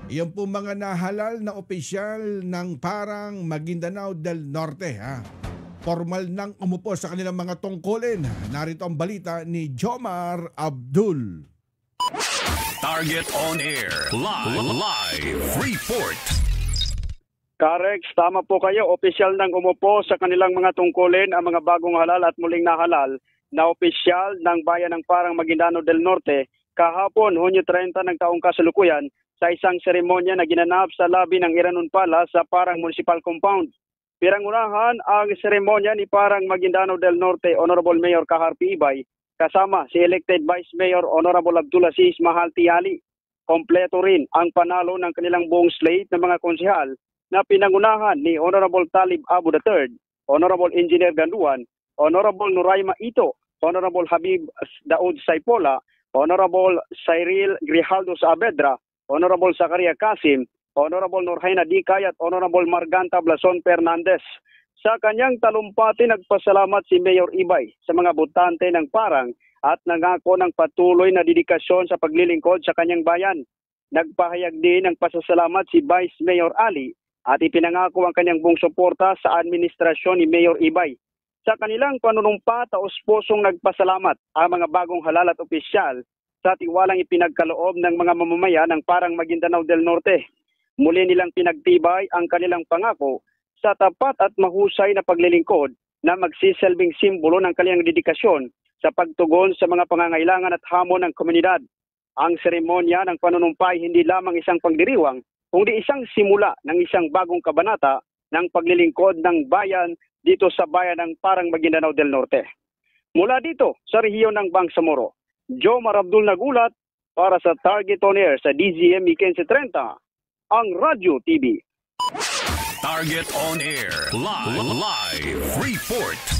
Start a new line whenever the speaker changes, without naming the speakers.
Yan po mga nahalal na opisyal ng Parang Maguindanao del Norte. Formal nang umupo sa kanilang mga tungkulin. Narito ang balita ni Jomar Abdul.
Target on air. Live report.
Karex, tama po kayo. Opisyal nang umupo sa kanilang mga tungkulin ang mga bagong halal at muling nahalal na opisyal ng bayan ng Parang Maguindanao del Norte kahapon, Hunyo 30 ng taong kasalukuyan sa isang seremonya na ginanap sa labi ng Iranon Palace sa Parang Municipal Compound. Pirangunahan ang seremonya ni Parang Maguindanao del Norte Honorable Mayor Kahar P. Ibay kasama si elected Vice Mayor Honorable Abdulaziz Mahal Tiali. Kompleto rin ang panalo ng kanilang buong slate ng mga konsehal na pinangunahan ni Honorable Talib Abu III, Honorable Engineer Ganduan, Honorable Nuraima Ito, Honorable Habib Daud Saipola, Honorable Cyril Grijaldo Saavedra, Honorable Zakaria Kasim, Honorable Nurhaina Dikay at Honorable Marganta Blason Fernandez. Sa kanyang talumpati, nagpasalamat si Mayor Ibay sa mga botante ng Parang at nangako ng patuloy na dedikasyon sa paglilingkod sa kanyang bayan. Nagpahayag din ng pasasalamat si Vice Mayor Ali at ipinangako ang kanyang buong suporta sa administrasyon ni Mayor Ibay. Sa kanilang panunumpa, taos-pusong nagpasalamat ang mga bagong halal at opisyal sa tiwalang ipinagkaloob ng mga mamamayan ng Parang Maguindanao del Norte. Muli nilang pinagtibay ang kanilang pangako sa tapat at mahusay na paglilingkod na magsisilbing simbolo ng kanilang dedikasyon sa pagtugon sa mga pangangailangan at hamon ng komunidad. Ang seremonya ng panunumpa ay hindi lamang isang pagdiriwang, kundi isang simula ng isang bagong kabanata ng paglilingkod ng bayan dito sa bayan ng Parang Maguindanao del Norte. Mula dito sa rehiyon ng Bangsamoro, Jomar Abdul nagulat para sa Target on Air sa DZME 1530, ang Radyo TV.
Target on air. Live report.